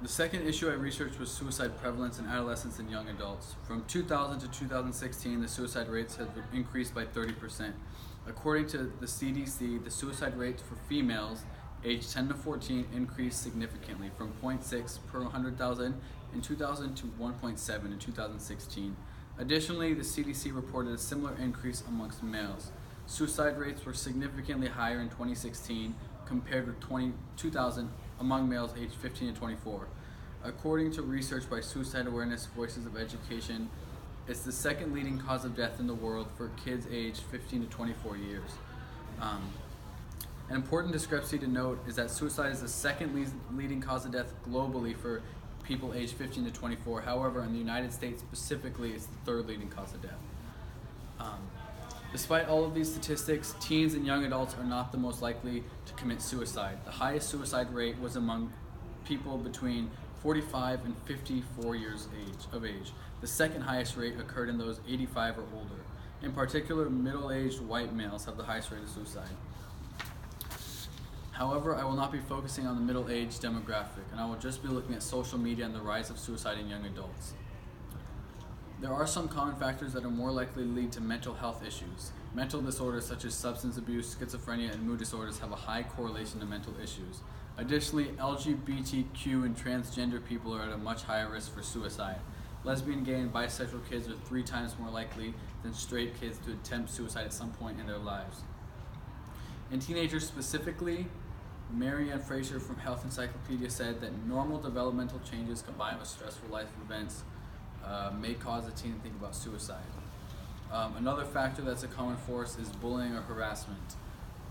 The second issue I researched was suicide prevalence in adolescents and young adults. From 2000 to 2016, the suicide rates have increased by 30%. According to the CDC, the suicide rates for females aged 10 to 14 increased significantly from 0.6 per 100,000 in 2000 to 1.7 in 2016. Additionally, the CDC reported a similar increase amongst males. Suicide rates were significantly higher in 2016 compared with 2000 among males aged 15 to 24. According to research by Suicide Awareness Voices of Education, it's the second leading cause of death in the world for kids aged 15 to 24 years. An important discrepancy to note is that suicide is the second leading cause of death globally for people aged 15 to 24. However, in the United States specifically, it's the third leading cause of death. Despite all of these statistics, teens and young adults are not the most likely to commit suicide. The highest suicide rate was among people between 45 and 54 years of age. The second highest rate occurred in those 85 or older. In particular, middle-aged white males have the highest rate of suicide. However, I will not be focusing on the middle-aged demographic, and I will just be looking at social media and the rise of suicide in young adults. There are some common factors that are more likely to lead to mental health issues. Mental disorders such as substance abuse, schizophrenia, and mood disorders have a high correlation to mental issues. Additionally, LGBTQ and transgender people are at a much higher risk for suicide. Lesbian, gay, and bisexual kids are 3 times more likely than straight kids to attempt suicide at some point in their lives. In teenagers specifically, Marianne Fraser from Health Encyclopedia said that normal developmental changes combined with stressful life events may cause a teen to think about suicide. Another factor that's a common force is bullying or harassment.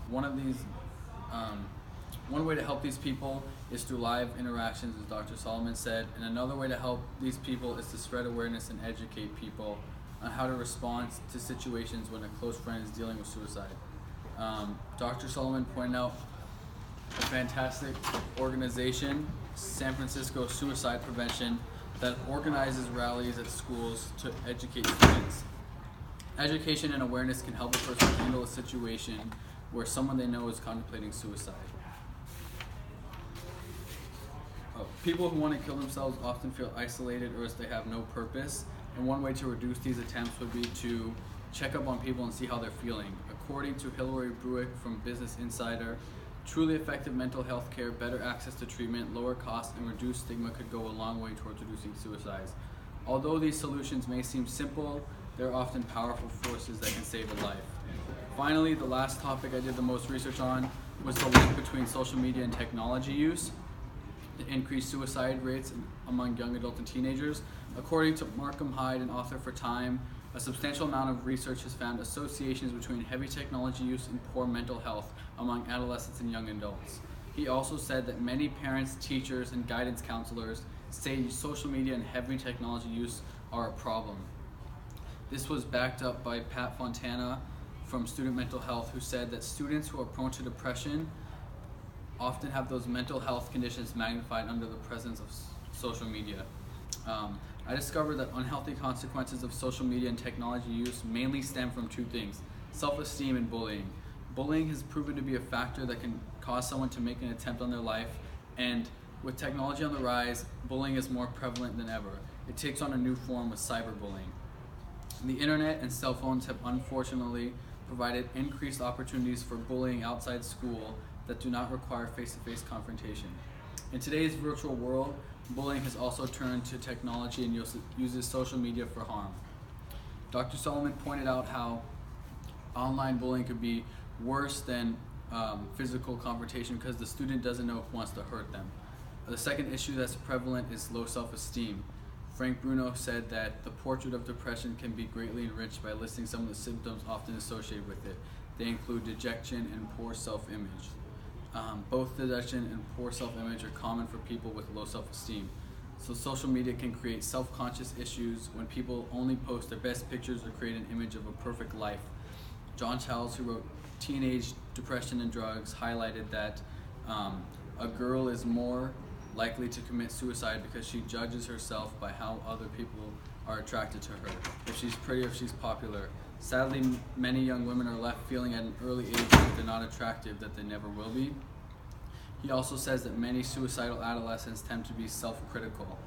One way to help these people is through live interactions, as Dr. Solomon said, and another way to help these people is to spread awareness and educate people on how to respond to situations when a close friend is dealing with suicide. Dr. Solomon pointed out a fantastic organization, San Francisco Suicide Prevention, that organizes rallies at schools to educate students. Education and awareness can help a person handle a situation where someone they know is contemplating suicide. People who want to kill themselves often feel isolated or as they have no purpose, and one way to reduce these attempts would be to check up on people and see how they're feeling. According to Hillary Bruick from Business Insider, truly effective mental health care, better access to treatment, lower costs, and reduced stigma could go a long way towards reducing suicides. Although these solutions may seem simple, they're often powerful forces that can save a life. Finally, the last topic I did the most research on was the link between social media and technology use to increase suicide rates among young adults and teenagers. According to Markham Hyde, an author for Time, a substantial amount of research has found associations between heavy technology use and poor mental health among adolescents and young adults. He also said that many parents, teachers, and guidance counselors say social media and heavy technology use are a problem. This was backed up by Pat Fontana from Student Mental Health, who said that students who are prone to depression often have those mental health conditions magnified under the presence of social media. I discovered that unhealthy consequences of social media and technology use mainly stem from 2 things: self-esteem and bullying. Bullying has proven to be a factor that can cause someone to make an attempt on their life, and with technology on the rise, bullying is more prevalent than ever. It takes on a new form with cyberbullying. The internet and cell phones have unfortunately provided increased opportunities for bullying outside school that do not require face-to-face confrontation. In today's virtual world, bullying has also turned to technology and uses social media for harm. Dr. Solomon pointed out how online bullying could be worse than physical confrontation because the student doesn't know who wants to hurt them. The second issue that's prevalent is low self-esteem. Frank Bruno said that the portrait of depression can be greatly enriched by listing some of the symptoms often associated with it. They include dejection and poor self-image. Both dejection and poor self-image are common for people with low self-esteem. So social media can create self-conscious issues when people only post their best pictures or create an image of a perfect life. John Childs, who wrote Teenage Depression and Drugs, highlighted that a girl is more likely to commit suicide because she judges herself by how other people are attracted to her. If she's pretty, if she's popular. Sadly, many young women are left feeling at an early age that they're not attractive, that they never will be. He also says that many suicidal adolescents tend to be self-critical.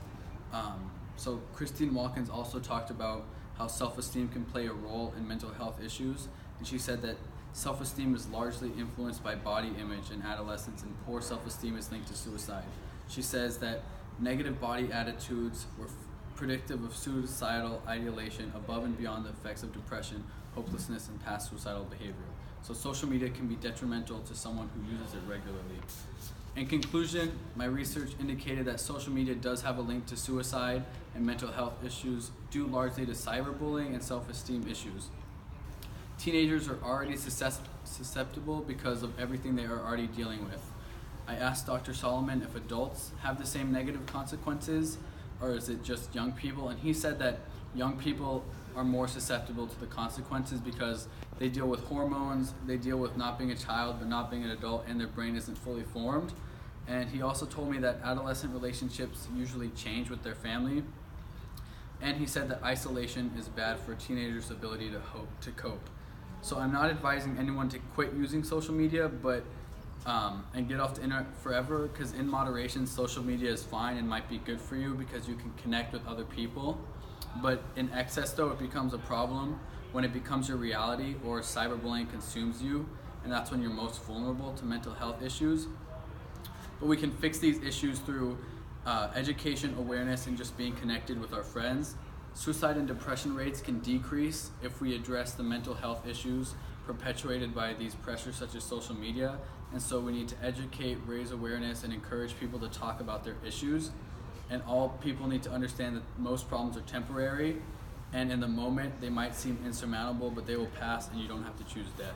So Christine Watkins also talked about how self-esteem can play a role in mental health issues, and she said that self-esteem is largely influenced by body image in adolescents, and poor self-esteem is linked to suicide. She says that negative body attitudes were predictive of suicidal ideation above and beyond the effects of depression, hopelessness, and past suicidal behavior. So social media can be detrimental to someone who uses it regularly. In conclusion, my research indicated that social media does have a link to suicide and mental health issues due largely to cyberbullying and self-esteem issues. Teenagers are already susceptible because of everything they are already dealing with. I asked Dr. Solomon if adults have the same negative consequences, or is it just young people? And he said that young people are more susceptible to the consequences because they deal with hormones, they deal with not being a child but not being an adult, and their brain isn't fully formed. And he also told me that adolescent relationships usually change with their family. And he said that isolation is bad for teenagers' ability to cope. So I'm not advising anyone to quit using social media, but and get off the internet forever, because in moderation, social media is fine and might be good for you because you can connect with other people. But in excess, though, it becomes a problem when it becomes your reality or cyberbullying consumes you, and that's when you're most vulnerable to mental health issues. But we can fix these issues through education, awareness, and just being connected with our friends. Suicide and depression rates can decrease if we address the mental health issues perpetuated by these pressures such as social media. And so we need to educate, raise awareness, and encourage people to talk about their issues. And all people need to understand that most problems are temporary, and in the moment they might seem insurmountable, but they will pass and you don't have to choose death.